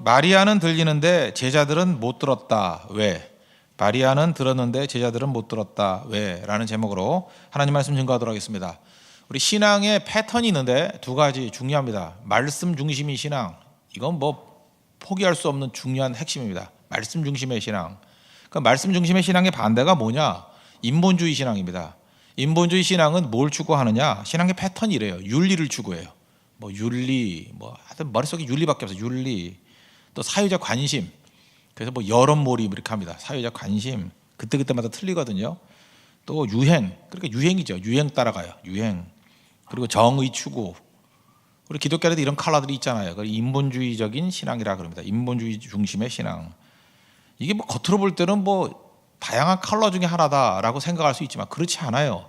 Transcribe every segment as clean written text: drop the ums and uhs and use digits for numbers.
마리아는 들리는데 제자들은 못 들었다. 왜? 마리아는 들었는데 제자들은 못 들었다. 왜? 라는 제목으로 하나님 말씀 증거하도록 하겠습니다. 우리 신앙의 패턴이 있는데 두 가지 중요합니다. 말씀 중심의 신앙, 이건 뭐 포기할 수 없는 중요한 핵심입니다. 말씀 중심의 신앙. 그 말씀 중심의 신앙의 반대가 뭐냐? 인본주의 신앙입니다. 인본주의 신앙은 뭘 추구하느냐? 신앙의 패턴이 이래요. 윤리를 추구해요. 뭐 윤리, 뭐 하여튼 머릿속에 윤리밖에 없어요. 윤리. 또 사회적 관심. 그래서 뭐 여론몰입 이렇게 합니다. 사회적 관심. 그때그때마다 틀리거든요. 또 유행. 그러니까 유행이죠. 유행 따라가요. 유행. 그리고 정의 추구. 우리 기독교에도 이런 컬러들이 있잖아요. 그걸 인본주의적인 신앙이라 그럽니다. 인본주의 중심의 신앙. 이게 뭐 겉으로 볼 때는 뭐 다양한 컬러 중에 하나다라고 생각할 수 있지만 그렇지 않아요.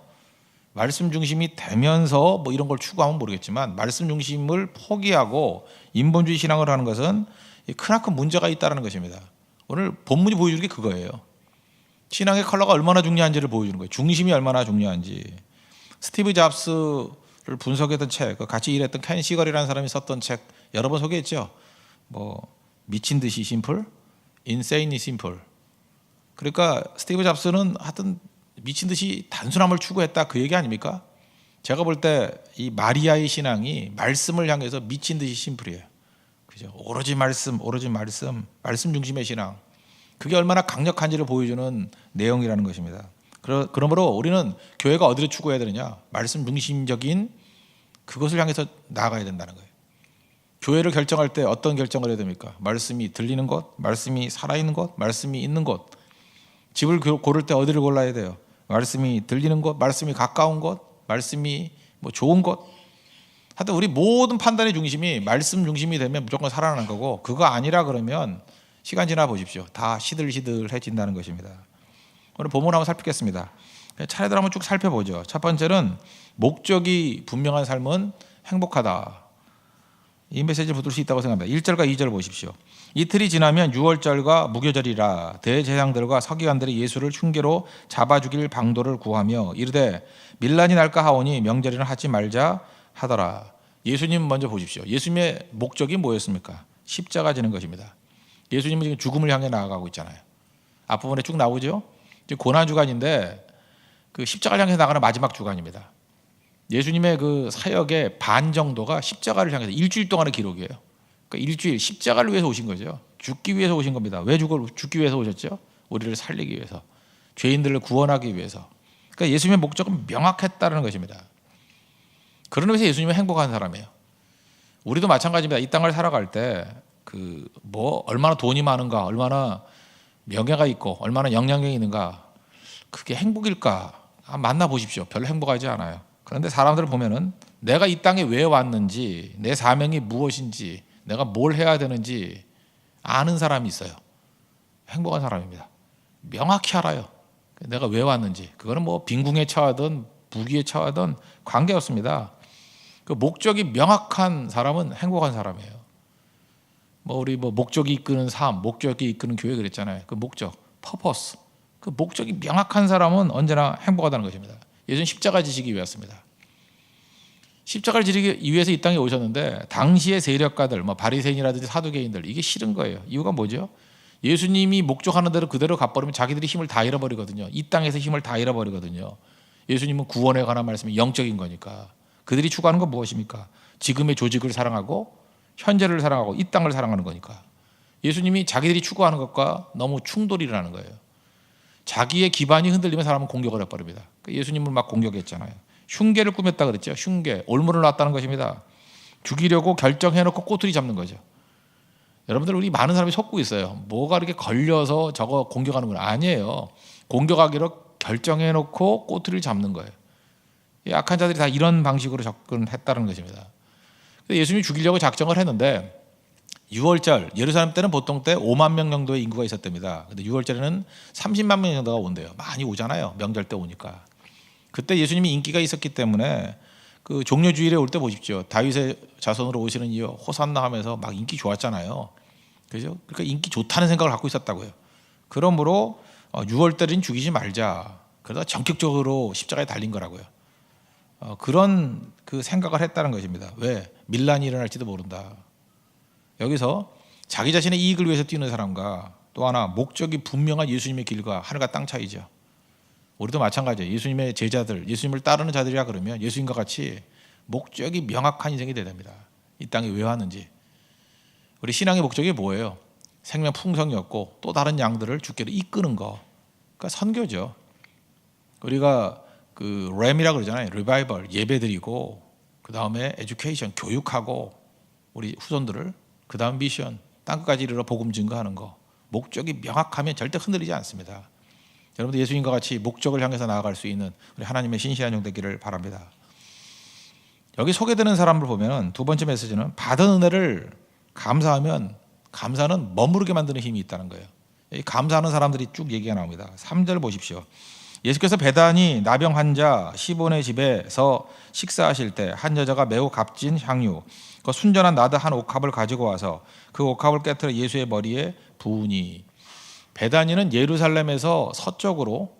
말씀 중심이 되면서 뭐 이런 걸 추구하면 모르겠지만 말씀 중심을 포기하고 인본주의 신앙을 하는 것은 크나큰 문제가 있다는 것입니다. 오늘 본문이 보여주는 게 그거예요. 신앙의 컬러가 얼마나 중요한지를 보여주는 거예요. 중심이 얼마나 중요한지. 스티브 잡스를 분석했던 책, 같이 일했던 켄 시걸이라는 사람이 썼던 책 여러 번 소개했죠. 뭐 미친 듯이 심플, 인세인이 심플. 그러니까 스티브 잡스는 하여튼 미친 듯이 단순함을 추구했다 그 얘기 아닙니까? 제가 볼 때 이 마리아의 신앙이 말씀을 향해서 미친 듯이 심플이에요. 그죠? 오로지 말씀, 오로지 말씀, 말씀 중심의 신앙. 그게 얼마나 강력한지를 보여주는 내용이라는 것입니다. 그러므로 우리는 교회가 어디를 추구해야 되느냐? 말씀 중심적인 그것을 향해서 나아가야 된다는 거예요. 교회를 결정할 때 어떤 결정을 해야 됩니까? 말씀이 들리는 곳, 말씀이 살아있는 곳, 말씀이 있는 곳. 집을 고를 때 어디를 골라야 돼요? 말씀이 들리는 곳, 말씀이 가까운 곳, 말씀이 뭐 좋은 곳. 하여튼 우리 모든 판단의 중심이 말씀 중심이 되면 무조건 살아나는 거고, 그거 아니라 그러면 시간 지나 보십시오. 다 시들시들해진다는 것입니다. 오늘 본문 한번 살피겠습니다. 차례대로 한번 쭉 살펴보죠. 첫 번째는 목적이 분명한 삶은 행복하다. 이 메시지를 붙들 수 있다고 생각합니다. 1절과 2절 보십시오. 이틀이 지나면 유월절과 무교절이라 대제사장들과 서기관들이 예수를 흉계로 잡아 죽일 방도를 구하며 이르되 밀란이 날까 하오니 명절에는 하지 말자 하더라. 예수님 먼저 보십시오. 예수님의 목적이 뭐였습니까? 십자가 지는 것입니다. 예수님은 지금 죽음을 향해 나아가고 있잖아요. 앞부분에 쭉 나오죠. 지금 고난주간인데 그 십자가를 향해 나가는 마지막 주간입니다. 예수님의 그 사역의 반 정도가 십자가를 향해서 일주일 동안의 기록이에요. 그러니까 일주일 십자가를 위해서 오신 거죠. 죽기 위해서 오신 겁니다. 왜 죽기 위해서 오셨죠? 우리를 살리기 위해서, 죄인들을 구원하기 위해서. 그러니까 예수님의 목적은 명확했다는 것입니다. 그런 의미에서 예수님은 행복한 사람이에요. 우리도 마찬가지입니다. 이 땅을 살아갈 때 그 뭐 얼마나 돈이 많은가, 얼마나 명예가 있고, 얼마나 영향력이 있는가, 그게 행복일까? 만나 보십시오. 별로 행복하지 않아요. 그런데 사람들을 보면은 내가 이 땅에 왜 왔는지, 내 사명이 무엇인지, 내가 뭘 해야 되는지 아는 사람이 있어요. 행복한 사람입니다. 명확히 알아요. 내가 왜 왔는지. 그거는 뭐 빈궁에 처하든 부귀에 처하든 관계없습니다. 그 목적이 명확한 사람은 행복한 사람이에요. 뭐 우리 뭐 목적이 이끄는 삶, 목적이 이끄는 교회 그랬잖아요. 그 목적, 퍼포스. 그 목적이 명확한 사람은 언제나 행복하다는 것입니다. 예수는 십자가 지시기 위해서입니다. 십자가를 지르기 위해서 이 땅에 오셨는데 당시의 세력가들, 뭐 바리새인이라든지 사두개인들, 이게 싫은 거예요. 이유가 뭐죠? 예수님이 목적하는 대로 그대로 가버리면 자기들이 힘을 다 잃어버리거든요. 이 땅에서 힘을 다 잃어버리거든요. 예수님은 구원에 관한 말씀이 영적인 거니까. 그들이 추구하는 건 무엇입니까? 지금의 조직을 사랑하고 현재를 사랑하고 이 땅을 사랑하는 거니까. 예수님이 자기들이 추구하는 것과 너무 충돌이라는 거예요. 자기의 기반이 흔들리면 사람은 공격을 해버립니다. 예수님을 막 공격했잖아요. 흉계를 꾸몄다 그랬죠. 흉계, 올무를 놨다는 것입니다. 죽이려고 결정해놓고 꼬투리 잡는 거죠. 여러분들, 우리 많은 사람이 속고 있어요. 뭐가 이렇게 걸려서 저거 공격하는 건 아니에요. 공격하기로 결정해놓고 꼬투리를 잡는 거예요. 약한 자들이 다 이런 방식으로 접근했다는 것입니다. 예수님이 죽이려고 작정을 했는데 6월절, 예루살렘 때는 보통 때 5만 명 정도의 인구가 있었답니다. 근데 6월절에는 30만 명 정도가 온대요. 많이 오잖아요. 명절 때 오니까. 그때 예수님이 인기가 있었기 때문에 그 종려주일에 올 때 보십시오. 다윗의 자손으로 오시는 이여 호산나 하면서 막 인기 좋았잖아요. 그죠? 그러니까 인기 좋다는 생각을 갖고 있었다고요. 그러므로 6월달은 죽이지 말자. 그러다 전격적으로 십자가에 달린 거라고요. 그런 그 생각을 했다는 것입니다. 왜? 밀란이 일어날지도 모른다. 여기서 자기 자신의 이익을 위해서 뛰는 사람과 또 하나 목적이 분명한 예수님의 길과 하늘과 땅 차이죠. 우리도 마찬가지예요. 예수님의 제자들, 예수님을 따르는 자들이라 그러면 예수님과 같이 목적이 명확한 인생이 돼야 됩니다. 이 땅에 왜 왔는지. 우리 신앙의 목적이 뭐예요? 생명 풍성이었고 또 다른 양들을 주께로 이끄는 거. 그러니까 선교죠. 우리가 그 램이라고 그러잖아요. 리바이벌 예배드리고 그 다음에 에듀케이션 교육하고 우리 후손들을 그 다음 미션 땅끝까지 이르러 복음 증거하는 거. 목적이 명확하면 절대 흔들리지 않습니다. 여러분들 예수님과 같이 목적을 향해서 나아갈 수 있는 우리 하나님의 신실한 종 되기를 바랍니다. 여기 소개되는 사람을 보면 두 번째 메시지는 받은 은혜를 감사하면 감사는 머무르게 만드는 힘이 있다는 거예요. 이 감사하는 사람들이 쭉 얘기가 나옵니다. 3절 보십시오. 예수께서 베다니 나병 환자 시몬의 집에서 식사하실 때 한 여자가 매우 값진 향유 그 순전한 나드 한 옥합을 가지고 와서 그 옥합을 깨트려 예수의 머리에 부으니. 베다니는 예루살렘에서 서쪽으로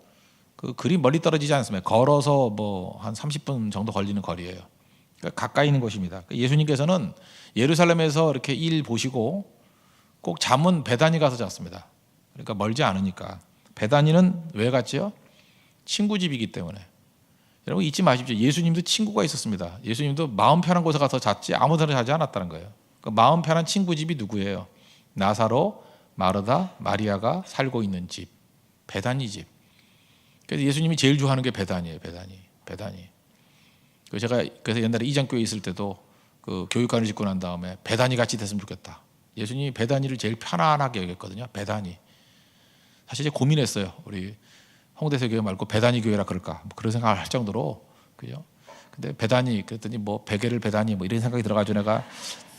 그리 멀리 떨어지지 않습니다. 걸어서 뭐 한 30분 정도 걸리는 거리예요. 그러니까 가까이 있는 곳입니다. 예수님께서는 예루살렘에서 이렇게 일 보시고 꼭 잠은 베다니 가서 잤습니다. 그러니까 멀지 않으니까. 베다니는 왜 갔지요? 친구 집이기 때문에. 여러분 잊지 마십시오. 예수님도 친구가 있었습니다. 예수님도 마음 편한 곳에 가서 잤지 아무 데나 자지 않았다는 거예요. 그 마음 편한 친구 집이 누구예요? 나사로, 마르다, 마리아가 살고 있는 집, 베다니 집. 그래서 예수님이 제일 좋아하는 게 베다니예요. 베다니. 그래서 옛날에 이장교회 있을 때도 그 교육관을 짓고 난 다음에 베다니 같이 됐으면 좋겠다. 예수님이 베다니를 제일 편안하게 여겼거든요. 베다니. 사실 이제 고민했어요. 우리 홍대서 교회 말고 베다니 교회라 그럴까? 뭐 그런 생각을 할 정도로 그죠? 근데 베다니 그랬더니 뭐 베개를 베다니 뭐 이런 생각이 들어가지고 내가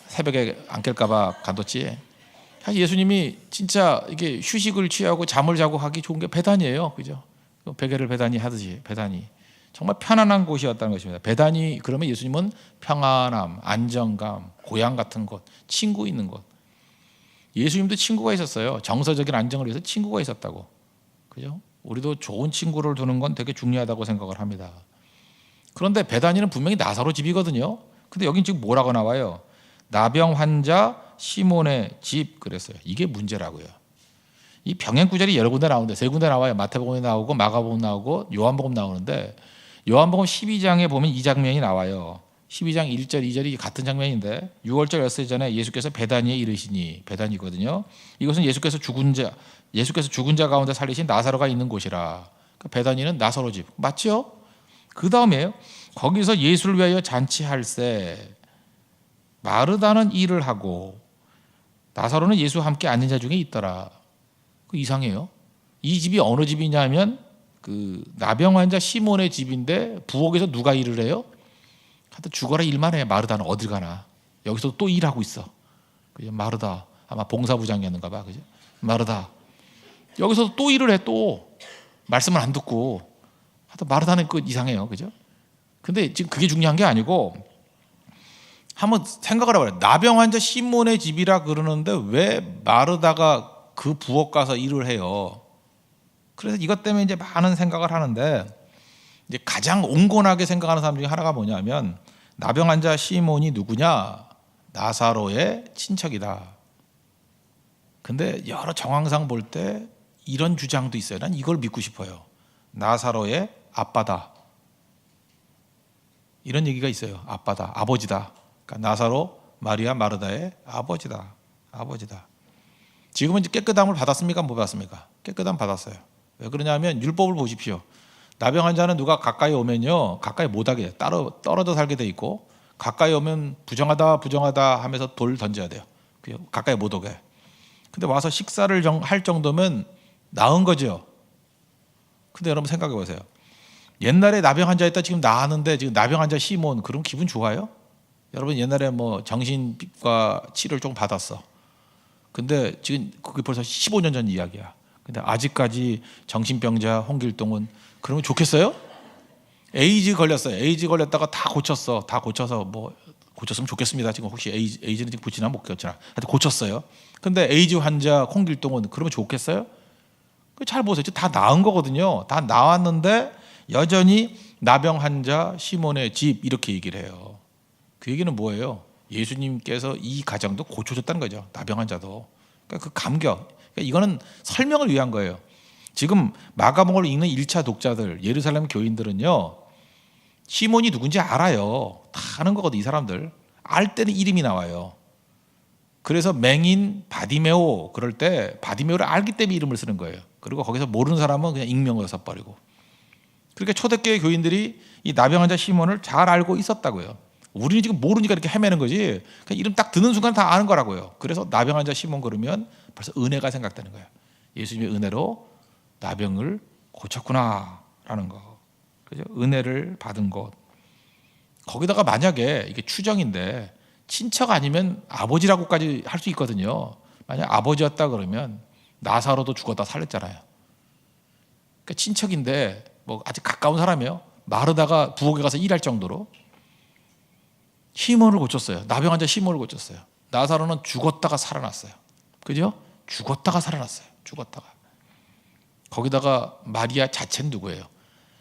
새벽에 안 깰까봐 간뒀지. 사실 예수님이 진짜 이게 휴식을 취하고 잠을 자고 하기 좋은 게 베다니예요, 그죠? 베개를 베다니 하듯이 베다니 정말 편안한 곳이었다는 것입니다. 베다니 그러면 예수님은 평안함, 안정감, 고향 같은 곳, 친구 있는 곳. 예수님도 친구가 있었어요. 정서적인 안정을 위해서 친구가 있었다고, 그죠? 우리도 좋은 친구를 두는 건 되게 중요하다고 생각을 합니다. 그런데 베다니는 분명히 나사로 집이거든요. 근데 여긴 지금 뭐라고 나와요? 나병 환자 시몬의 집 그랬어요. 이게 문제라고요. 이 병행 구절이 여러 군데 나오는데 세 군데 나와요. 마태복음에 나오고 마가복음 나오고 요한복음 나오는데 요한복음 12장에 보면 이 장면이 나와요. 12장 1절 2절이 같은 장면인데 6월절 엿새 전에 예수께서 베다니에 이르시니 베다니거든요. 이것은 예수께서 죽은 자 가운데 살리신 나사로가 있는 곳이라. 베다니는 나사로 집 맞죠? 그 다음에요. 거기서 예수를 위하여 잔치할세 마르다는 일을 하고 나사로는 예수와 함께 앉은 자 중에 있더라. 그 이상해요. 이 집이 어느 집이냐면 그 나병 환자 시몬의 집인데 부엌에서 누가 일을 해요? 하여튼 죽어라 일만 해. 마르다는 어딜 가나. 여기서 또 일하고 있어. 그죠? 마르다 아마 봉사부장이었는가 봐. 그죠? 마르다 여기서 또 일을 해. 또 말씀을 안 듣고. 하여튼 마르다는 그 이상해요. 그죠? 근데 지금 그게 중요한 게 아니고 한번 생각을 해봐요. 나병 환자 시몬의 집이라 그러는데 왜 마르다가 그 부엌 가서 일을 해요? 그래서 이것 때문에 이제 많은 생각을 하는데 이제 가장 온건하게 생각하는 사람 중에 하나가 뭐냐면 나병 환자 시몬이 누구냐? 나사로의 친척이다. 근데 여러 정황상 볼 때 이런 주장도 있어요. 난 이걸 믿고 싶어요. 나사로의 아빠다. 이런 얘기가 있어요. 아빠다, 아버지다. 그러니까 나사로, 마리아, 마르다의 아버지다. 지금은 이제 깨끗함을 받았습니까? 못 받았습니까? 깨끗함 받았어요. 왜 그러냐면 율법을 보십시오. 나병 환자는 누가 가까이 오면요, 가까이 못하게 따로 떨어져 살게 돼 있고, 가까이 오면 부정하다 하면서 돌 던져야 돼요. 가까이 못 오게. 근데 와서 식사를 할 정도면 나은 거죠. 근데 여러분 생각해 보세요. 옛날에 나병 환자였다 지금 나았는데 지금 나병 환자 시몬 그럼 기분 좋아요? 여러분 옛날에 뭐 정신과 치료를 좀 받았어. 근데 지금 그게 벌써 15년 전 이야기야. 근데 아직까지 정신병자 홍길동은 그러면 좋겠어요? 에이즈 걸렸어요. 에이즈 걸렸다가 다 고쳤어. 다 고쳐서 뭐 고쳤으면 좋겠습니다. 지금 혹시 에이즈는 지금 붙이나 못 고쳤나? 하여튼 고쳤어요. 근데 에이즈 환자 홍길동은 그러면 좋겠어요? 잘 보세요. 다 나은 거거든요. 다 나왔는데 여전히 나병 환자 시몬의 집 이렇게 얘기를 해요. 그 얘기는 뭐예요? 예수님께서 이 가정도 고쳐줬다는 거죠. 나병 환자도. 그러니까 그 감격. 그러니까 이거는 설명을 위한 거예요. 지금 마가복음을 읽는 1차 독자들, 예루살렘 교인들은요, 시몬이 누군지 알아요. 다 아는 거거든, 이 사람들. 알 때는 이름이 나와요. 그래서 맹인 바디메오 그럴 때 바디메오를 알기 때문에 이름을 쓰는 거예요. 그리고 거기서 모르는 사람은 그냥 익명으로 써버리고. 그러니까 초대교회 교인들이 이 나병 환자 시몬을 잘 알고 있었다고요. 우리는 지금 모르니까 이렇게 헤매는 거지. 그냥 이름 딱 듣는 순간 다 아는 거라고요. 그래서 나병 환자 시몬 그러면 벌써 은혜가 생각되는 거예요. 예수님의 은혜로 나병을 고쳤구나라는 거. 그죠? 은혜를 받은 곳. 거기다가 만약에 이게 추정인데 친척 아니면 아버지라고까지 할 수 있거든요. 만약 아버지였다 그러면 나사로도 죽었다 살렸잖아요. 그러니까 친척인데 뭐 아직 가까운 사람이에요. 마르다가 부엌에 가서 일할 정도로 시몬을 고쳤어요. 나병 환자 시몬을 고쳤어요. 나사로는 죽었다가 살아났어요. 그죠? 죽었다가 살아났어요. 죽었다가. 거기다가 마리아 자체는 누구예요?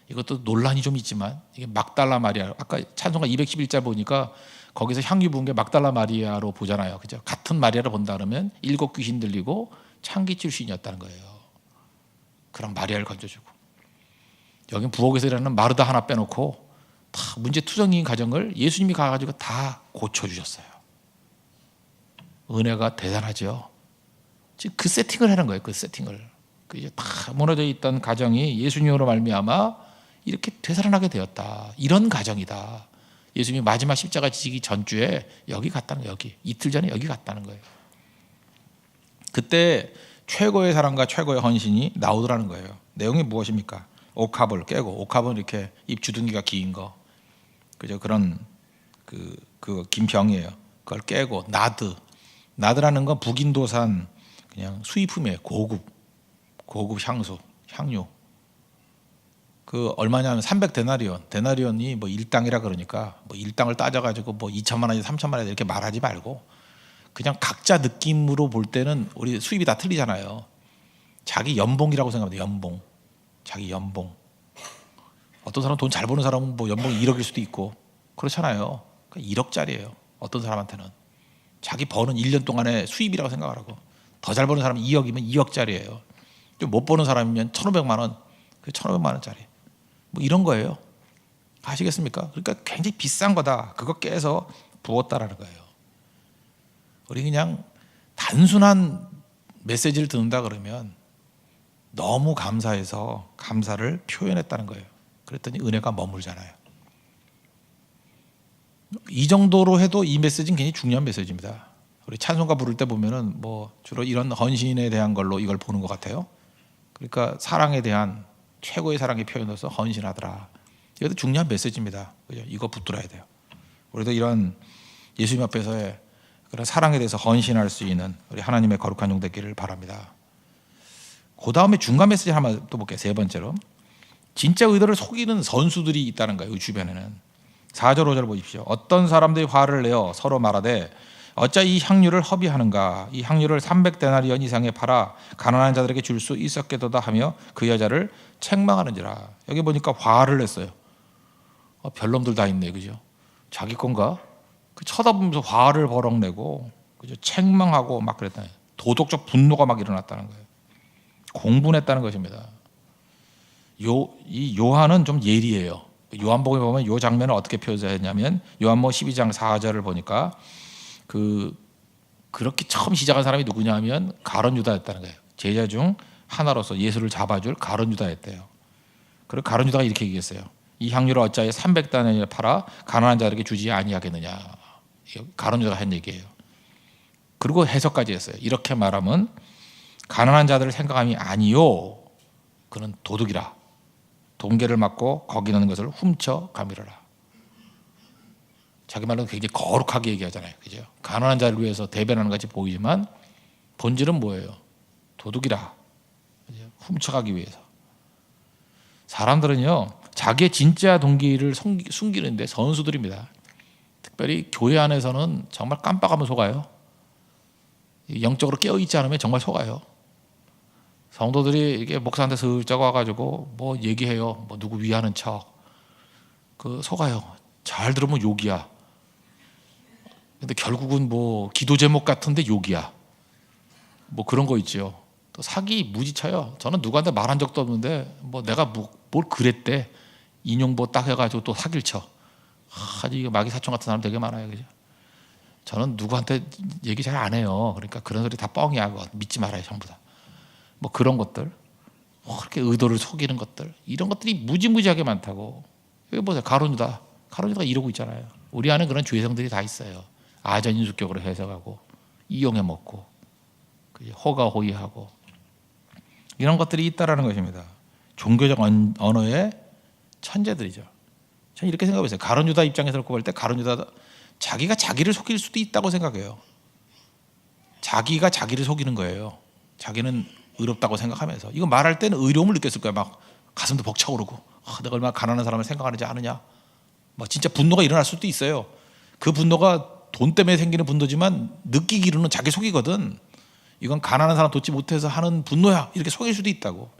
이것도 논란이 좀 있지만 이게 막달라 마리아. 아까 찬송가 211절 보니까 거기서 향유 부은 게 막달라 마리아로 보잖아요. 그죠? 같은 마리아를 본다 그러면 7 귀신 들리고 창기 출신이었다는 거예요. 그럼 마리아를 건져주고. 여긴 부엌에서 일하는 마르다 하나 빼놓고 다 문제투성이인 가정을 예수님이 가가지고 다 고쳐주셨어요. 은혜가 대단하죠. 지금 그 세팅을 하는 거예요. 그 세팅을. 이제 다 무너져 있던 가정이 예수님으로 말미암아 이렇게 되살아나게 되었다. 이런 가정이다. 예수님이 마지막 십자가 지기 전주에 여기 갔다는 거예요. 여기. 이틀 전에 여기 갔다는 거예요. 그때 최고의 사랑과 최고의 헌신이 나오더라는 거예요. 내용이 무엇입니까? 옥합을 깨고, 옥합은 이렇게 입 주둥이가 긴 거, 그죠? 그런 그 긴 병이에요. 그걸 깨고 나드라는 건 북인도산 그냥 수입품이에요. 고급 향수, 향유. 그 얼마냐면 300데나리온. 데나리온이 뭐 일당이라 그러니까 뭐 일당을 따져가지고 뭐 2천만 원이 3천만 원 이렇게 말하지 말고 그냥 각자 느낌으로 볼 때는 우리 수입이 다 틀리잖아요. 자기 연봉이라고 생각합니다. 연봉. 자기 연봉. 어떤 사람 돈 잘 버는 사람은 뭐 연봉이 1억일 수도 있고 그렇잖아요. 그러니까 1억짜리예요. 어떤 사람한테는 자기 버는 1년 동안의 수입이라고 생각하라고. 더 잘 버는 사람은 2억이면 2억짜리예요. 좀 못 버는 사람이면 1,500만 원, 그 1,500만 원짜리. 뭐 이런 거예요. 아시겠습니까? 그러니까 굉장히 비싼 거다. 그거 깨서 부었다라는 거예요. 우리 그냥 단순한 메시지를 듣는다 그러면 너무 감사해서 감사를 표현했다는 거예요. 그랬더니 은혜가 머물잖아요. 이 정도로 해도 이 메시지는 굉장히 중요한 메시지입니다. 우리 찬송가 부를 때 보면은 뭐 주로 이런 헌신에 대한 걸로 이걸 보는 것 같아요. 그러니까 사랑에 대한 최고의 사랑의 표현으로서 헌신하더라. 이것도 중요한 메시지입니다. 그죠? 이거 붙들어야 돼요. 우리도 이런 예수님 앞에서의 그런 사랑에 대해서 헌신할 수 있는 우리 하나님의 거룩한 종 되기를 바랍니다. 그 다음에 중간 메시지 하나 또 볼게요. 세 번째로 진짜 의도를 속이는 선수들이 있다는 거예요. 이 주변에는 4절 5절 보십시오. 어떤 사람들이 화를 내어 서로 말하되 어찌 이 향유를 허비하는가. 이 향유를 300데나리온 이상에 팔아 가난한 자들에게 줄 수 있었겠도다 하며 그 여자를 책망하는지라. 여기 보니까 화를 냈어요. 별놈들 다 있네, 그죠? 자기 건가? 그 쳐다보면서 화를 버럭내고, 그죠? 책망하고 막 그랬다. 도덕적 분노가 막 일어났다는 거예요. 공분했다는 것입니다. 이 요한은 좀 예리해요. 요한복음에 보면 이 장면을 어떻게 표현했냐면 요한복음 12장 4절을 보니까 그렇게 처음 시작한 사람이 누구냐면 가룟 유다였다는 거예요. 제자 중 하나로서 예수를 잡아줄 가룟 유다였대요. 그리고 가룟 유다가 이렇게 얘기했어요. 이 향유를 어찌하여 300데나리온에 팔아 가난한 자들에게 주지 아니하겠느냐. 가룟 유다가 한 얘기예요. 그리고 해석까지 했어요. 이렇게 말하면 가난한 자들을 생각함이 아니요. 그는 도둑이라. 동계를 맞고 거기 있는 것을 훔쳐 가미르라. 자기 말로는 굉장히 거룩하게 얘기하잖아요. 그죠? 가난한 자를 위해서 대변하는 것 같이 보이지만 본질은 뭐예요? 도둑이라. 그죠? 훔쳐가기 위해서. 사람들은요, 자기의 진짜 동기를 숨기는데 선수들입니다. 특별히 교회 안에서는 정말 깜빡하면 속아요. 영적으로 깨어있지 않으면 정말 속아요. 성도들이 이게 목사한테 슬쩍 와가지고 뭐 얘기해요. 뭐 누구 위하는 척. 속아요. 잘 들으면 욕이야. 근데 결국은 뭐 기도 제목 같은데 욕이야. 뭐 그런 거 있죠. 또 사기 무지 쳐요. 저는 누구한테 말한 적도 없는데 뭐 내가 뭘 그랬대. 인용보 딱 해가지고 또 사기를 쳐. 아주 이거 마귀 사촌 같은 사람 되게 많아요. 그죠? 저는 누구한테 얘기 잘 안 해요. 그러니까 그런 소리 다 뻥이야. 그거 믿지 말아요. 전부 다. 뭐 그런 것들. 그렇게 의도를 속이는 것들. 이런 것들이 무지무지하게 많다고. 여기 보세요. 가룟유다. 가룟유다가 이러고 있잖아요. 우리 안에 그런 죄성들이 다 있어요. 아전인수격으로 해석하고 이용해 먹고 호가호위하고 이런 것들이 있다라는 것입니다. 종교적 언어의 천재들이죠. 저는 이렇게 생각해보세요. 가룟유다 입장에서 놓고 볼 때 가룟유다 자기가 자기를 속일 수도 있다고 생각해요. 자기가 자기를 속이는 거예요. 자기는 의롭다고 생각하면서. 이거 말할 때는 의로움을 느꼈을 거야. 막 가슴도 벅차오르고 내가 얼마나 가난한 사람을 생각하는지 아느냐. 막 진짜 분노가 일어날 수도 있어요. 그 분노가 돈 때문에 생기는 분노지만 느끼기로는 자기 속이거든. 이건 가난한 사람 돕지 못해서 하는 분노야. 이렇게 속일 수도 있다고.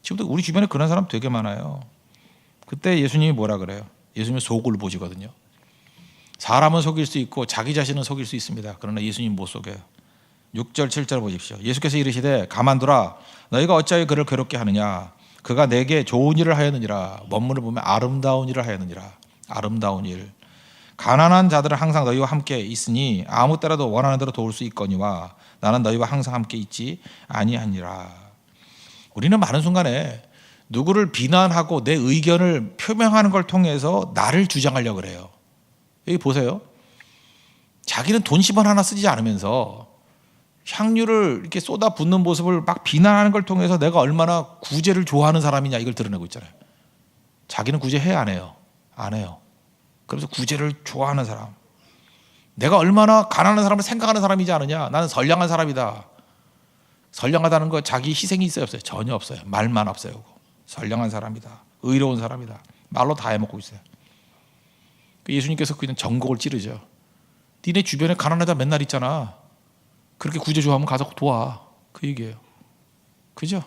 지금도 우리 주변에 그런 사람 되게 많아요. 그때 예수님이 뭐라 그래요? 예수님이 속을 보시거든요. 사람은 속일 수 있고 자기 자신은 속일 수 있습니다. 그러나 예수님 못 속여요. 6절 7절 보십시오. 예수께서 이르시되 가만두라 너희가 어찌하여 그를 괴롭게 하느냐 그가 내게 좋은 일을 하였느니라. 원문을 보면 아름다운 일을 하였느니라. 아름다운 일. 가난한 자들은 항상 너희와 함께 있으니 아무 때라도 원하는 대로 도울 수 있거니와 나는 너희와 항상 함께 있지 아니하니라. 우리는 많은 순간에 누구를 비난하고 내 의견을 표명하는 걸 통해서 나를 주장하려고 그래요. 여기 보세요. 자기는 돈 10원 하나 쓰지 않으면서 향유를 이렇게 쏟아붓는 모습을 막 비난하는 걸 통해서 내가 얼마나 구제를 좋아하는 사람이냐 이걸 드러내고 있잖아요. 자기는 구제 해 안 해요? 안 해요. 그래서 구제를 좋아하는 사람. 내가 얼마나 가난한 사람을 생각하는 사람이지 않느냐. 나는 선량한 사람이다. 선량하다는 거 자기 희생이 있어요 없어요? 전혀 없어요. 말만 앞세우고 선량한 사람이다. 의로운 사람이다. 말로 다 해먹고 있어요. 예수님께서 그냥 전곡을 찌르죠. 니네 주변에 가난한 자 맨날 있잖아. 그렇게 구제 좋아하면 가서 도와. 그 얘기예요. 그죠?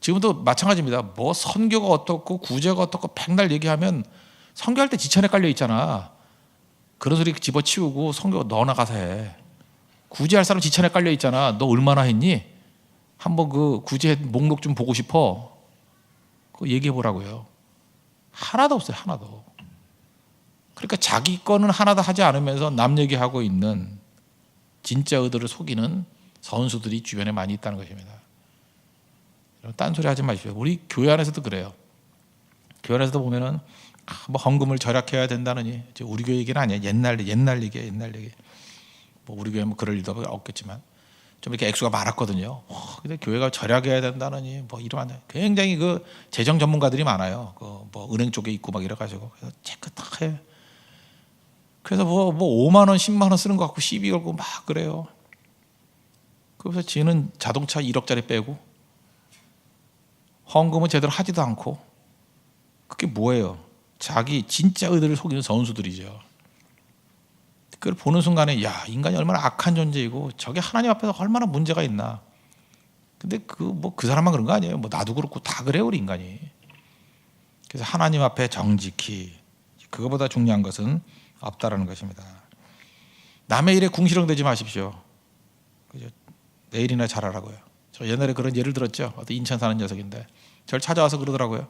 지금도 마찬가지입니다. 뭐 선교가 어떻고 구제가 어떻고 백날 얘기하면 선교할 때 지천에 깔려 있잖아. 그런 소리 집어치우고 선교 너나 가서 해. 구제할 사람 지천에 깔려 있잖아. 너 얼마나 했니? 한번 그 구제 목록 좀 보고 싶어. 그거 얘기해 보라고요. 하나도 없어요. 하나도. 그러니까 자기 거는 하나도 하지 않으면서 남 얘기하고 있는 진짜 의도를 속이는 선수들이 주변에 많이 있다는 것입니다. 딴소리 하지 마십시오. 우리 교회 안에서도 그래요. 교회 안에서도 보면은 뭐 헌금을 절약해야 된다느니 우리 교회 얘기는 아니야. 옛날 얘기야. 옛날 얘기. 뭐 우리 교회 뭐 그럴 일도 없겠지만 좀 이렇게 액수가 많았거든요. 근데 교회가 절약해야 된다느니 뭐 이러면 굉장히 그 재정 전문가들이 많아요. 그 뭐 은행 쪽에 있고 막 이래가지고 그래서 체크 딱 해. 그래서 뭐 5만 원, 10만 원 쓰는 거 갖고 시비 걸고 막 그래요. 그래서 지는 자동차 1억짜리 빼고 헌금은 제대로 하지도 않고 그게 뭐예요? 자기 진짜 의도를 속이는 선수들이죠. 그걸 보는 순간에 야 인간이 얼마나 악한 존재이고 저게 하나님 앞에서 얼마나 문제가 있나. 근데 그 사람만 그런 거 아니에요. 뭐 나도 그렇고 다 그래요 우리 인간이. 그래서 하나님 앞에 정직히 그거보다 중요한 것은 없다라는 것입니다. 남의 일에 궁시렁대지 마십시오. 그죠? 내 일이나 잘하라고요. 저 옛날에 그런 예를 들었죠. 어떤 인천 사는 녀석인데 저를 찾아와서 그러더라고요.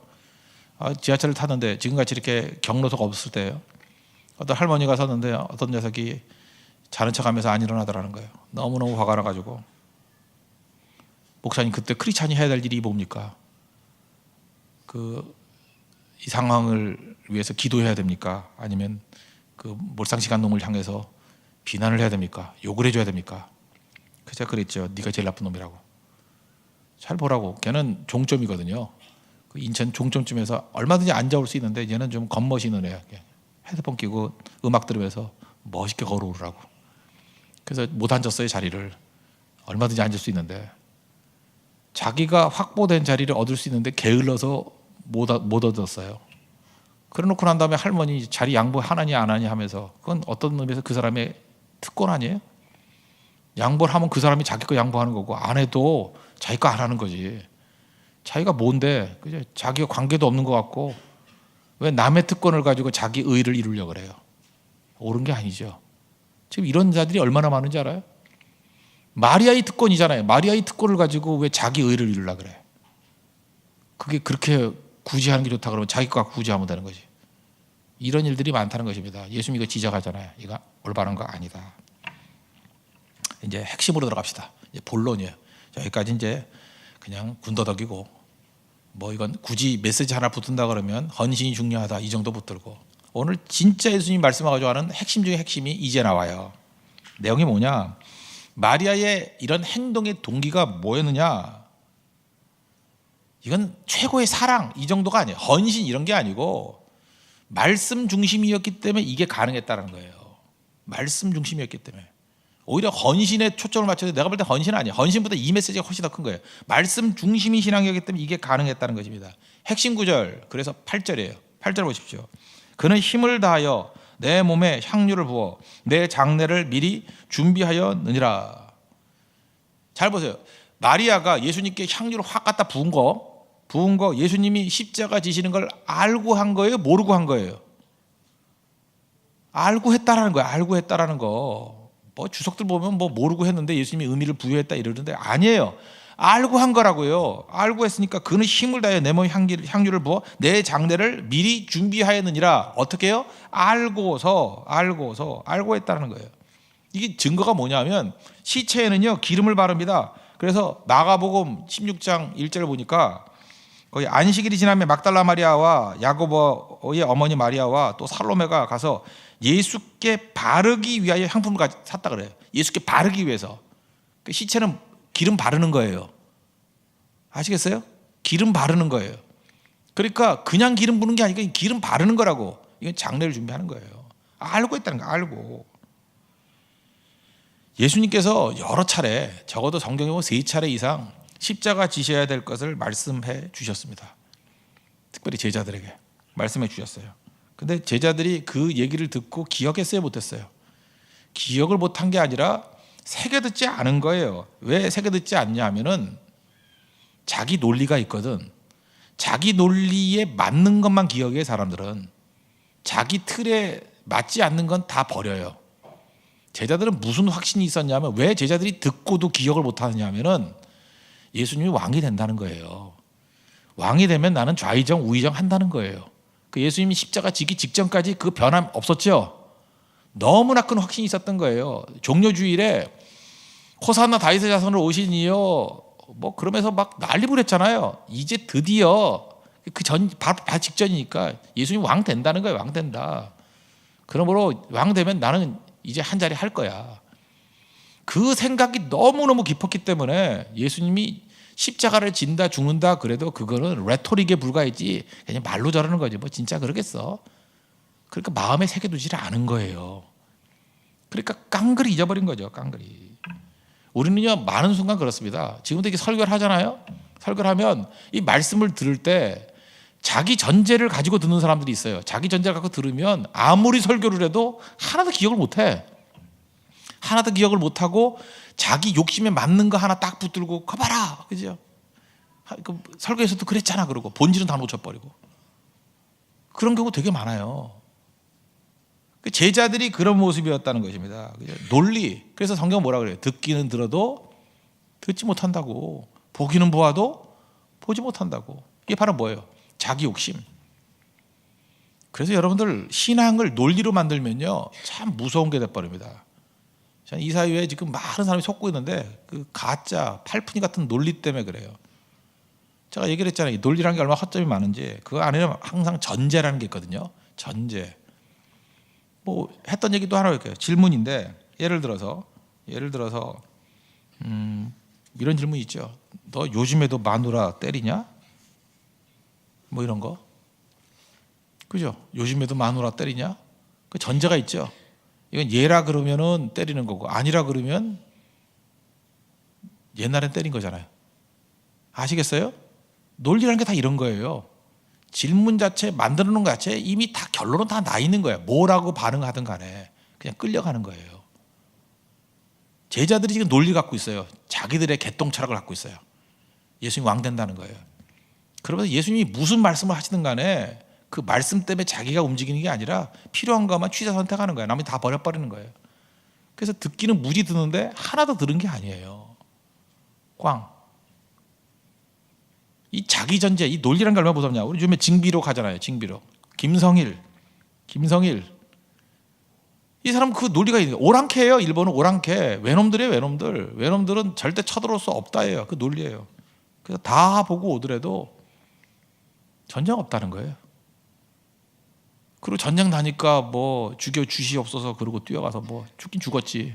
지하철을 탔는데 지금같이 이렇게 경로소가 없을 때예요. 어떤 할머니가 섰는데 어떤 녀석이 자는 척하면서 안 일어나더라는 거예요. 너무너무 화가 나가지고 목사님 그때 크리스찬이 해야 될 일이 뭡니까? 이 상황을 위해서 기도해야 됩니까? 아니면 그 몰상식한 놈을 향해서 비난을 해야 됩니까? 욕을 해줘야 됩니까? 그래서 제가 그랬죠. 네가 제일 나쁜 놈이라고. 잘 보라고. 걔는 종점이거든요. 그 인천 종점쯤에서 얼마든지 앉아올 수 있는데 얘는 좀 겉멋이는 애야. 헤드폰 끼고 음악 들으면서 멋있게 걸어오르라고. 그래서 못 앉았어요 자리를. 얼마든지 앉을 수 있는데 자기가 확보된 자리를 얻을 수 있는데 게을러서 못 얻었어요. 그래놓고 난 다음에 할머니 자리 양보 하나니 안 하니 하면서 그건 어떤 의미에서 그 사람의 특권 아니에요? 양보를 하면 그 사람이 자기 거 양보하는 거고 안 해도 자기 거 안 하는 거지. 자기가 뭔데? 그죠? 자기가 관계도 없는 것 같고 왜 남의 특권을 가지고 자기 의를 이루려고 그래요? 옳은 게 아니죠. 지금 이런 자들이 얼마나 많은지 알아요? 마리아의 특권이잖아요. 마리아의 특권을 가지고 왜 자기 의를 이루려고 그래? 그게 그렇게 굳이 하는 게 좋다 그러면 자기 거 굳이 하면 되는 거지. 이런 일들이 많다는 것입니다. 예수님 이거 지적하잖아요. 이거 올바른 거 아니다. 이제 핵심으로 들어갑시다. 이제 본론이에요. 여기까지 이제 그냥 군더더기고 뭐 이건 굳이 메시지 하나 붙은다 그러면 헌신이 중요하다 이 정도 붙들고 오늘 진짜 예수님 말씀하고자 하는 핵심 중에 핵심이 이제 나와요. 내용이 뭐냐? 마리아의 이런 행동의 동기가 뭐였느냐? 이건 최고의 사랑 이 정도가 아니에요. 헌신 이런 게 아니고 말씀 중심이었기 때문에 이게 가능했다는 거예요. 말씀 중심이었기 때문에. 오히려 헌신에 초점을 맞춰서 내가 볼 때 헌신은 아니에요. 헌신보다 이 메시지가 훨씬 더 큰 거예요. 말씀 중심이 신앙이었기 때문에 이게 가능했다는 것입니다. 핵심 구절 그래서 8절이에요. 8절 보십시오. 그는 힘을 다하여 내 몸에 향유를 부어 내 장례를 미리 준비하였느니라. 잘 보세요. 마리아가 예수님께 향유를 확 갖다 부은 거 예수님이 십자가 지시는 걸 알고 한 거예요? 모르고 한 거예요? 알고 했다라는 거예요. 알고 했다라는 거. 뭐 주석들 보면 뭐 모르고 했는데 예수님이 의미를 부여했다 이러는데 아니에요. 알고 한 거라고요. 알고 했으니까 그는 힘을 다해 내 몸에 향유를 부어 내 장례를 미리 준비하였느니라. 어떻게 해요? 알고 했다는 거예요. 이게 증거가 뭐냐면 시체에는요 기름을 바릅니다. 그래서 마가복음 16장 1절을 보니까 거기 안식일이 지나면 막달라 마리아와 야고보의 어머니 마리아와 또 살로메가 가서 예수께 바르기 위하여 향품을 샀다 그래요. 예수께 바르기 위해서. 그 시체는 기름 바르는 거예요. 아시겠어요? 기름 바르는 거예요. 그러니까 그냥 기름 부는 게 아니고 기름 바르는 거라고. 이건 장례를 준비하는 거예요. 알고 있다는 거 알고. 예수님께서 여러 차례 적어도 성경에 보면 3차례 이상 십자가 지셔야 될 것을 말씀해 주셨습니다. 특별히 제자들에게 말씀해 주셨어요. 근데 제자들이 그 얘기를 듣고 기억했어요, 못했어요? 기억을 못한 게 아니라 새겨듣지 않은 거예요. 왜 새겨듣지 않냐 하면은 자기 논리가 있거든. 자기 논리에 맞는 것만 기억해. 사람들은 자기 틀에 맞지 않는 건 다 버려요. 제자들은 무슨 확신이 있었냐면 왜 제자들이 듣고도 기억을 못하느냐 하면은 예수님이 왕이 된다는 거예요. 왕이 되면 나는 좌의정 우의정 한다는 거예요. 그 예수님이 십자가 지기 직전까지 그 변함 없었죠. 너무나 큰 확신이 있었던 거예요. 종려주일에 호산나 다윗의 자손으로 오시니요 뭐 그러면서 막 난리를 했잖아요. 이제 드디어 그 전 바로 직전이니까 예수님 왕 된다는 거예요. 왕 된다. 그러므로 왕 되면 나는 이제 한 자리 할 거야. 그 생각이 너무너무 깊었기 때문에 예수님이 십자가를 진다 죽는다 그래도 그거는 레토릭에 불과하지 그냥 말로 저러는 거지 뭐 진짜 그러겠어. 그러니까 마음에 새겨두지를 않은 거예요. 그러니까 깡그리 잊어버린 거죠. 깡그리. 우리는요 많은 순간 그렇습니다. 지금도 이렇게 설교를 하잖아요. 설교를 하면 이 말씀을 들을 때 자기 전제를 가지고 듣는 사람들이 있어요. 자기 전제를 갖고 들으면 아무리 설교를 해도 하나도 기억을 못해. 하나도 기억을 못하고 자기 욕심에 맞는 거 하나 딱 붙들고 거봐라 그죠? 설교에서도 그랬잖아 그러고 본질은 다 놓쳐버리고 그런 경우 되게 많아요. 제자들이 그런 모습이었다는 것입니다. 그죠? 논리. 그래서 성경 뭐라 그래요? 듣기는 들어도 듣지 못한다고, 보기는 보아도 보지 못한다고. 이게 바로 뭐예요? 자기 욕심. 그래서 여러분들 신앙을 논리로 만들면요 참 무서운 게 돼버립니다. 이 사회에 지금 많은 사람이 속고 있는데 그 가짜 팔푼이 같은 논리 때문에 그래요. 제가 얘기를 했잖아요. 이 논리라는 게 얼마나 허점이 많은지. 그 안에는 항상 전제라는 게 있거든요. 전제. 뭐 했던 얘기도 하나 할게요. 질문인데 예를 들어서 이런 질문이 있죠. 너 요즘에도 마누라 때리냐? 뭐 이런 거. 그죠? 요즘에도 마누라 때리냐? 그 전제가 있죠. 이건 예라 그러면은 때리는 거고 아니라 그러면 옛날엔 때린 거잖아요. 아시겠어요? 논리라는 게 다 이런 거예요. 질문 자체 만드는 것 자체 이미 다 결론은 다 나 있는 거예요. 뭐라고 반응하든 간에 그냥 끌려가는 거예요. 제자들이 지금 논리 갖고 있어요. 자기들의 개똥 철학을 갖고 있어요. 예수님이 왕 된다는 거예요. 그러면서 예수님이 무슨 말씀을 하시든 간에 그 말씀 때문에 자기가 움직이는 게 아니라 필요한 것만 취사 선택하는 거예요. 남이 다 버려버리는 거예요. 그래서 듣기는 무지 듣는데 하나도 들은 게 아니에요. 꽝. 이 자기 전제, 이 논리라는 게 얼마나 무섭냐. 우리 요즘에 징비록 하잖아요. 징비록. 김성일. 이 사람 그 논리가 있는 거예요. 오랑캐예요. 일본은 오랑캐. 외놈들이에요. 외놈들. 외놈들은 절대 쳐들어올 수 없다예요. 그 논리예요. 그래서 다 보고 오더라도 전쟁 없다는 거예요. 그리고 전쟁 나니까 뭐 죽여 주시옵소서 그러고 뛰어가서 뭐 죽긴 죽었지.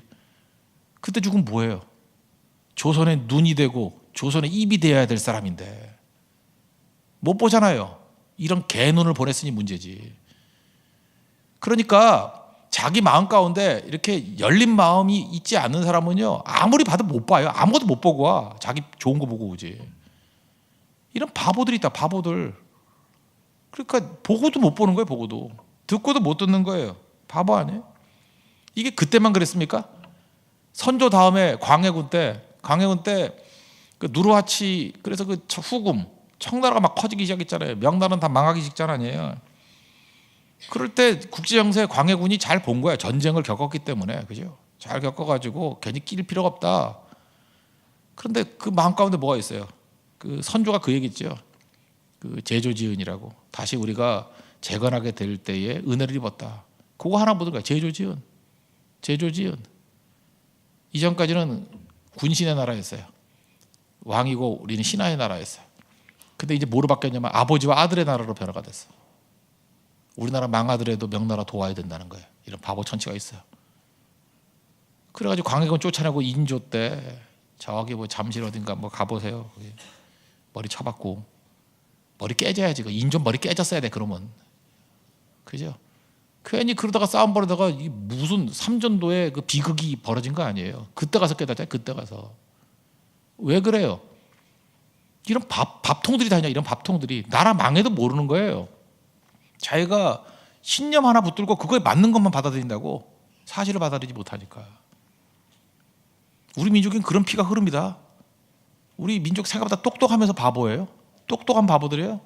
그때 죽으면 뭐예요? 조선의 눈이 되고 조선의 입이 되어야 될 사람인데 못 보잖아요. 이런 개눈을 보냈으니 문제지. 그러니까 자기 마음 가운데 이렇게 열린 마음이 있지 않는 사람은요, 아무리 봐도 못 봐요. 아무것도 못 보고 와. 자기 좋은 거 보고 오지. 이런 바보들이 있다. 바보들. 그러니까 보고도 못 보는 거예요. 보고도. 듣고도 못 듣는 거예요. 바보 아니에요? 이게 그때만 그랬습니까? 선조 다음에 광해군 때 그 누르하치, 그래서 그 후금 청나라가 막 커지기 시작했잖아요. 명나라는 다 망하기 직전 아니에요. 그럴 때 국제정세에 광해군이 잘 본 거야. 전쟁을 겪었기 때문에. 그죠? 잘 겪어가지고 괜히 낄 필요가 없다. 그런데 그 마음 가운데 뭐가 있어요? 그 선조가 그 얘기 있죠. 그 제조지은이라고. 다시 우리가 재건하게 될 때에 은혜를 입었다. 그거 하나 보는 거야. 제조지은. 이전까지는 군신의 나라였어요. 왕이고 우리는 신하의 나라였어요. 근데 이제 뭐로 바뀌었냐면 아버지와 아들의 나라로 변화가 됐어. 우리나라 망하더라도 명나라 도와야 된다는 거예요. 이런 바보 천치가 있어요. 그래가지고 광해군 쫓아내고 인조 때 저기 뭐 잠실 어딘가 뭐 가보세요. 머리 쳐박고 머리 깨져야지. 인조 머리 깨졌어야 돼. 그러면 그죠? 괜히 그러다가 싸움 벌이다가 무슨 삼전도에 그 비극이 벌어진 거 아니에요. 그때 가서 깨닫잖아요. 그때 가서. 왜 그래요? 이런 밥통들이 다니냐. 이런 밥통들이 나라 망해도 모르는 거예요. 자기가 신념 하나 붙들고 그거에 맞는 것만 받아들인다고. 사실을 받아들이지 못하니까. 우리 민족엔 그런 피가 흐릅니다. 우리 민족 생각보다 똑똑하면서 바보예요. 똑똑한 바보들이에요.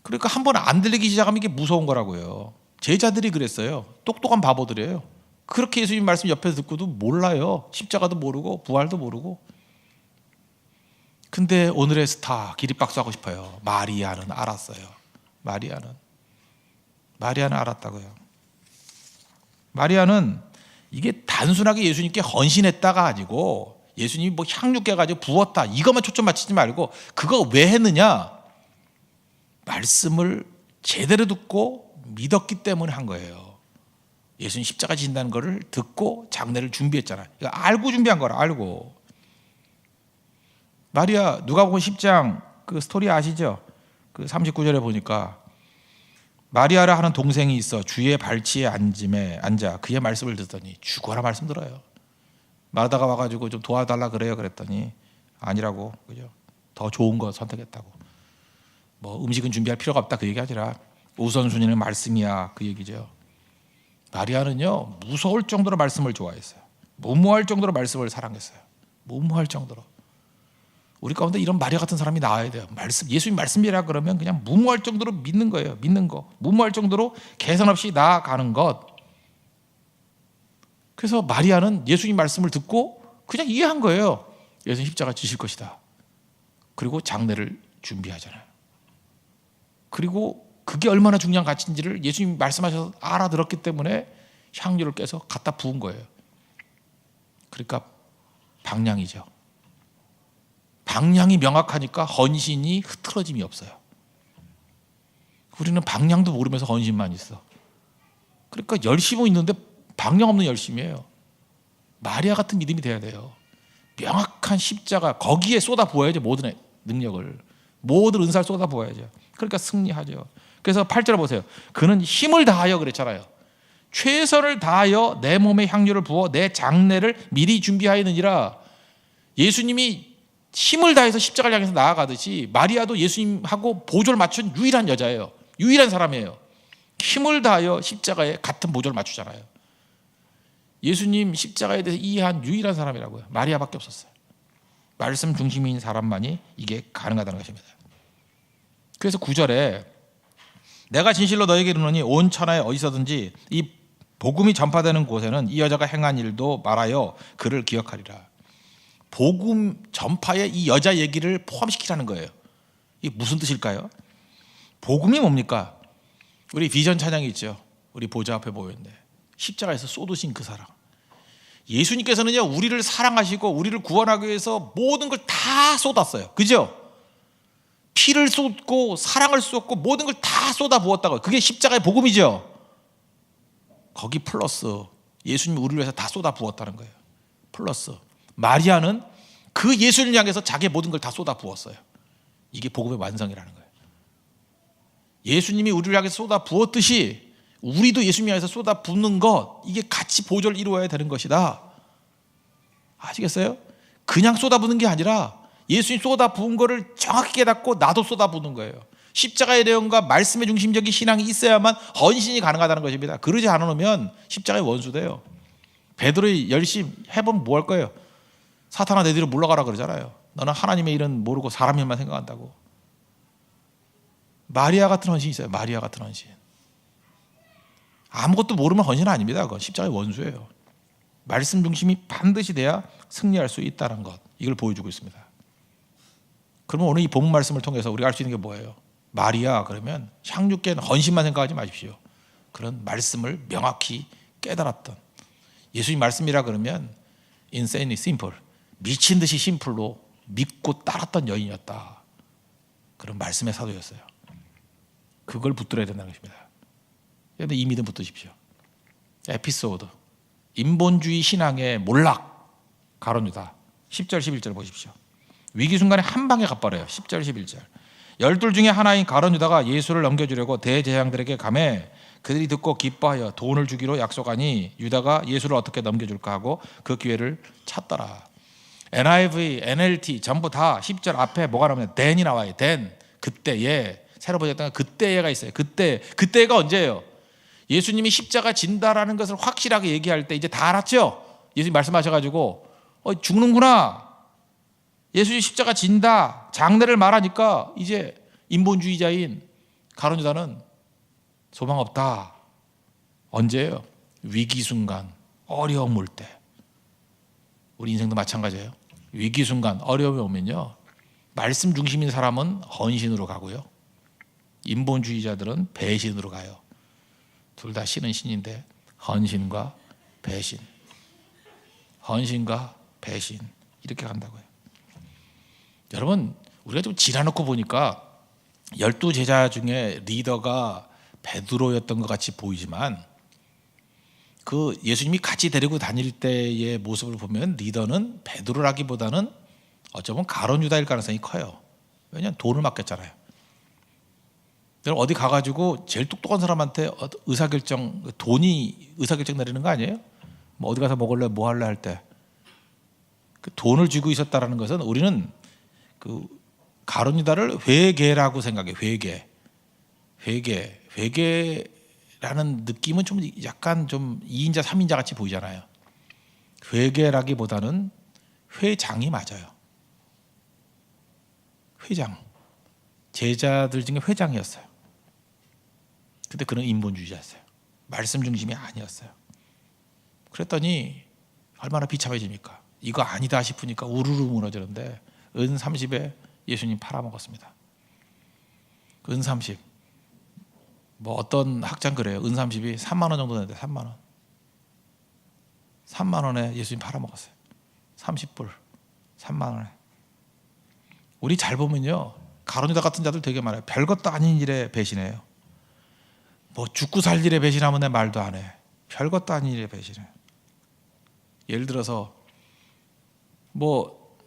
그러니까 한 번 안 들리기 시작하면 이게 무서운 거라고요. 제자들이 그랬어요. 똑똑한 바보들이에요. 그렇게 예수님 말씀 옆에서 듣고도 몰라요. 십자가도 모르고 부활도 모르고. 근데 오늘의 스타 기립박수 하고 싶어요. 마리아는 알았어요. 마리아는 알았다고요. 마리아는 이게 단순하게 예수님께 헌신했다가 아니고 예수님이 뭐 향유 깨가지고 부었다 이것만 초점 맞추지 말고 그거 왜 했느냐? 말씀을 제대로 듣고 믿었기 때문에 한 거예요. 예수님 십자가 지신다는 거를 듣고 장례를 준비했잖아요. 이거 알고 준비한 거라. 알고. 마리아 누가복음 10장 그 스토리 아시죠? 그 39절에 보니까 마리아라 하는 동생이 있어 주의 발치에 앉아 그의 말씀을 듣더니 죽어라 말씀 들어요. 마다가 와가지고 좀 도와달라 그래요. 그랬더니 아니라고. 그죠? 더 좋은 거 선택했다고. 뭐 음식은 준비할 필요가 없다 그 얘기 아니라 우선순위는 말씀이야 그 얘기죠. 마리아는요 무서울 정도로 말씀을 좋아했어요. 무모할 정도로 말씀을 사랑했어요. 무모할 정도로. 우리 가운데 이런 마리아 같은 사람이 나와야 돼요. 말씀, 예수님 말씀이라 그러면 그냥 무모할 정도로 믿는 거예요. 믿는 거. 무모할 정도로 계산 없이 나아가는 것. 그래서 마리아는 예수님 말씀을 듣고 그냥 이해한 거예요. 예수님 십자가 지실 것이다. 그리고 장례를 준비하잖아요. 그리고 그게 얼마나 중요한 가치인지를 예수님 말씀하셔서 알아들었기 때문에 향유를 깨서 갖다 부은 거예요. 그러니까 방향이죠. 방향이 명확하니까 헌신이 흐트러짐이 없어요. 우리는 방향도 모르면서 헌신만 있어. 그러니까 열심은 있는데 방향 없는 열심이에요. 마리아 같은 믿음이 돼야 돼요. 명확한 십자가 거기에 쏟아 부어야죠. 모든 능력을. 모든 은사를 쏟아 부어야죠. 그러니까 승리하죠. 그래서 8절 보세요. 그는 힘을 다하여 그랬잖아요. 최선을 다하여 내 몸에 향유를 부어 내 장례를 미리 준비하였느니라. 예수님이 힘을 다해서 십자가를 향해서 나아가듯이 마리아도 예수님하고 보조를 맞춘 유일한 여자예요. 유일한 사람이에요. 힘을 다하여 십자가에 같은 보조를 맞추잖아요. 예수님 십자가에 대해서 이해한 유일한 사람이라고요. 마리아밖에 없었어요. 말씀 중심인 사람만이 이게 가능하다는 것입니다. 그래서 9절에 내가 진실로 너에게 이르노니 온 천하에 어디서든지 이 복음이 전파되는 곳에는 이 여자가 행한 일도 말하여 그를 기억하리라. 복음 전파에 이 여자 얘기를 포함시키라는 거예요. 이게 무슨 뜻일까요? 복음이 뭡니까? 우리 비전 찬양이 있죠. 우리 보좌 앞에 모였는데 십자가에서 쏟으신 그 사랑. 예수님께서는요, 우리를 사랑하시고 우리를 구원하기 위해서 모든 걸 다 쏟았어요. 그죠? 피를 쏟고 사랑을 쏟고 모든 걸 다 쏟아 부었다고요. 그게 십자가의 복음이죠. 거기 플러스 예수님이 우리를 위해서 다 쏟아 부었다는 거예요. 플러스 마리아는 그 예수님을 향해서 자기의 모든 걸 다 쏟아 부었어요. 이게 복음의 완성이라는 거예요. 예수님이 우리를 향해서 쏟아 부었듯이 우리도 예수님을 향해서 쏟아 붓는 것, 이게 같이 보조를 이루어야 되는 것이다. 아시겠어요? 그냥 쏟아 부는 게 아니라 예수님 쏟아 부은 거를 정확히 깨닫고 나도 쏟아 부는 거예요. 십자가의 내용과 말씀의 중심적인 신앙이 있어야만 헌신이 가능하다는 것입니다. 그러지 않으면 십자가의 원수돼요. 베드로이 열심히 해보면 뭐 할 거예요? 사탄아 내 뒤로 물러가라 그러잖아요. 너는 하나님의 일은 모르고 사람 일만 생각한다고. 마리아 같은 헌신이 있어요. 마리아 같은 헌신. 아무것도 모르면 헌신은 아닙니다. 그건 십자가의 원수예요. 말씀 중심이 반드시 돼야 승리할 수 있다는 것, 이걸 보여주고 있습니다. 그러면 오늘 이 본문 말씀을 통해서 우리가 알 수 있는 게 뭐예요? 마리아 그러면 향유께는 헌신만 생각하지 마십시오. 그런 말씀을 명확히 깨달았던, 예수님 말씀이라 그러면 insanely simple, 미친 듯이 심플로 믿고 따랐던 여인이었다. 그런 말씀의 사도였어요. 그걸 붙들어야 된다는 것입니다. 그런데 이 믿음 붙드십시오. 에피소드, 인본주의 신앙의 몰락, 가룟 유다. 10절 11절 보십시오. 위기 순간에 한 방에 갚아려요. 10절 11절. 12 중에 하나인 가룟 유다가 예수를 넘겨주려고 대제사장들에게 가매 그들이 듣고 기뻐하여 돈을 주기로 약속하니 유다가 예수를 어떻게 넘겨줄까 하고 그 기회를 찾더라. NIV, NLT 전부 다 10절 앞에 뭐가 나오면 then이 나와요. then, 그때에. 새로 번역된 그때에가 있어요. 그때가 언제예요? 예수님이 십자가 진다라는 것을 확실하게 얘기할 때 이제 다 알았죠? 예수님 말씀하셔가지고 죽는구나, 예수님 십자가 진다, 장례를 말하니까 이제 인본주의자인 가룟 유다는 소망 없다. 언제예요? 위기 순간, 어려움 올 때. 우리 인생도 마찬가지예요. 위기 순간, 어려움이 오면요, 말씀 중심인 사람은 헌신으로 가고요, 인본주의자들은 배신으로 가요. 둘 다 신은 신인데 헌신과 배신, 헌신과 배신, 이렇게 간다고요. 여러분, 우리가 좀 지나놓고 보니까 12제자 중에 리더가 베드로였던 것 같이 보이지만 그 예수님이 같이 데리고 다닐 때의 모습을 보면 리더는 베드로라기보다는 어쩌면 가룟 유다일 가능성이 커요. 왜냐하면 돈을 맡겼잖아요. 여러분, 어디 가가지고 제일 똑똑한 사람한테 돈이 의사결정 내리는 거 아니에요? 뭐 어디 가서 먹을래, 뭐 할래 할 때 그 돈을 쥐고 있었다라는 것은 우리는 그 가룟 유다를 회계라고 생각해. 회계라는 느낌은 좀 약간 좀 2인자 3인자 같이 보이잖아요. 회계라기보다는 회장이 맞아요. 회장, 제자들 중에 회장이었어요. 근데 그는 인본주의자였어요. 말씀 중심이 아니었어요. 그랬더니 얼마나 비참해집니까? 이거 아니다 싶으니까 우르르 무너지는데 은 30에 예수님 팔아먹었습니다. 은 30. 뭐 어떤 학장 그래요. 은 30이 3만 원 정도 되는데 3만 원. 3만 원에 예수님 팔아먹었어요. 30불. 3만 원에. 우리 잘 보면요, 가룟 유다 같은 자들 되게 많아요. 별것도 아닌 일에 배신해요. 뭐 죽고 살 일에 배신하면 내 말도 안 해. 별것도 아닌 일에 배신해. 예를 들어서 뭐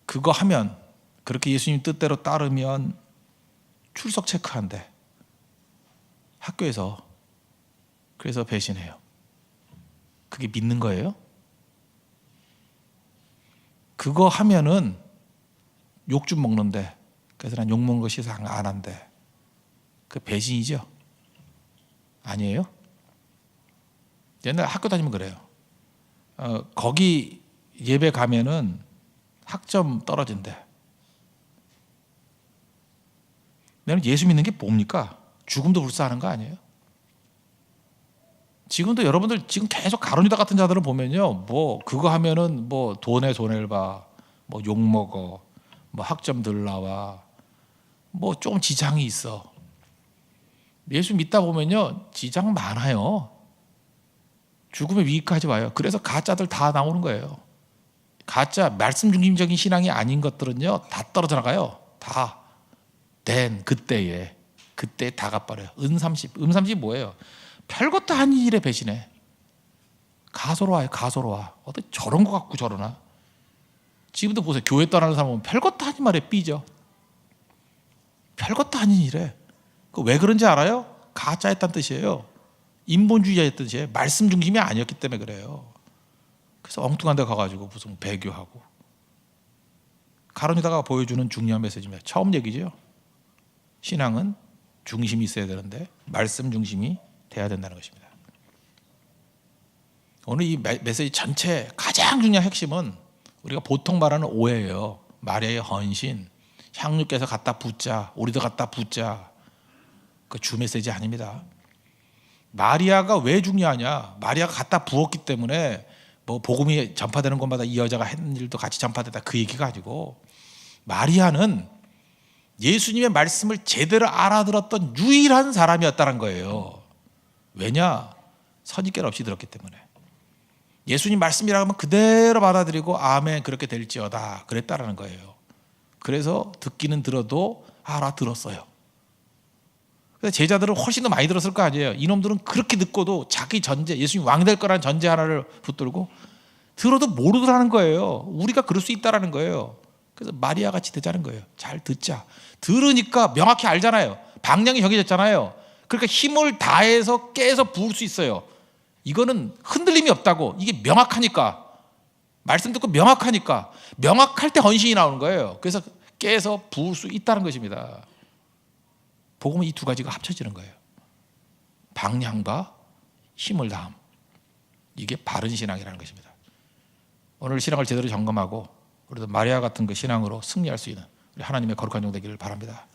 그거 하면, 그렇게 예수님 뜻대로 따르면 출석 체크한대, 학교에서. 그래서 배신해요. 그게 믿는 거예요? 그거 하면은 욕 좀 먹는데, 그래서 난 욕 먹는 거 싫어서 안 한대. 그 배신이죠? 아니에요? 옛날 학교 다니면 그래요. 거기 예배 가면은 학점 떨어진대. 내가 예수 믿는 게 뭡니까? 죽음도 불사하는 거 아니에요? 지금도 여러분들 지금 계속 가룟유다 같은 자들을 보면요, 뭐 그거 하면은 뭐 돈에 손해를 봐, 뭐 욕 먹어, 뭐 학점 덜 나와, 뭐 좀 지장이 있어. 예수 믿다 보면요 지장 많아요. 죽음의 위기까지 와요. 그래서 가짜들 다 나오는 거예요. 가짜 말씀 중심적인 신앙이 아닌 것들은요 다 떨어져 나가요. 다 그때 다 갚아버려요. 음삼십 뭐예요? 별것도 아닌 일에 배신해. 가소로워요. 가소로워. 어떻게 저런 거 갖고 저러나. 지금도 보세요. 교회 떠나는 사람 보면 별것도 아닌 말에 삐져. 별것도 아닌 일에. 왜 그런지 알아요? 가짜였다는 뜻이에요. 인본주의자였던 뜻이에요. 말씀 중심이 아니었기 때문에 그래요. 그래서 엉뚱한 데 가가지고 무슨 배교하고. 가룟유다가 보여주는 중요한 메시지입니다. 처음 얘기죠. 신앙은 중심이 있어야 되는데 말씀 중심이 돼야 된다는 것입니다. 오늘 이 메시지 전체 가장 중요한 핵심은 우리가 보통 말하는 오해예요. 마리아의 헌신, 향유께서 갖다 붓자, 우리도 갖다 붓자. 그 주 메시지 아닙니다. 마리아가 왜 중요하냐? 마리아가 갖다 부었기 때문에 뭐 복음이 전파되는 곳마다 이 여자가 했는 일도 같이 전파되다 그 얘기가 아니고, 마리아는 예수님의 말씀을 제대로 알아들었던 유일한 사람이었다는 거예요. 왜냐? 선입견 없이 들었기 때문에. 예수님 말씀이라고 하면 그대로 받아들이고 아멘 그렇게 될지어다 그랬다라는 거예요. 그래서 듣기는 들어도 알아들었어요. 그래서 제자들은 훨씬 더 많이 들었을 거 아니에요. 이놈들은 그렇게 듣고도 자기 전제, 예수님 왕 될 거라는 전제 하나를 붙들고 들어도 모르더라는 거예요. 우리가 그럴 수 있다라는 거예요. 그래서 마리아 같이 되자는 거예요. 잘 듣자. 들으니까 명확히 알잖아요. 방향이 정해졌잖아요. 그러니까 힘을 다해서 깨서 부을 수 있어요. 이거는 흔들림이 없다고. 이게 명확하니까. 말씀 듣고 명확하니까. 명확할 때 헌신이 나오는 거예요. 그래서 깨서 부을 수 있다는 것입니다. 복음은 이 두 가지가 합쳐지는 거예요. 방향과 힘을 다함. 이게 바른 신앙이라는 것입니다. 오늘 신앙을 제대로 점검하고 우리도 마리아 같은 그 신앙으로 승리할 수 있는 우리 하나님의 거룩한 종 되기를 바랍니다.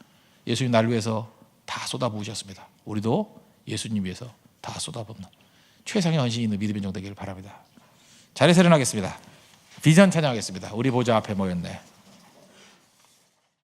예수님 날 위해서 다 쏟아부으셨습니다. 우리도 예수님 위해서 다 쏟아붓는 최상의 헌신이 있는 믿음의 종 되기를 바랍니다. 자리에서 일어나겠습니다. 비전 찬양하겠습니다. 우리 보좌 앞에 모였네.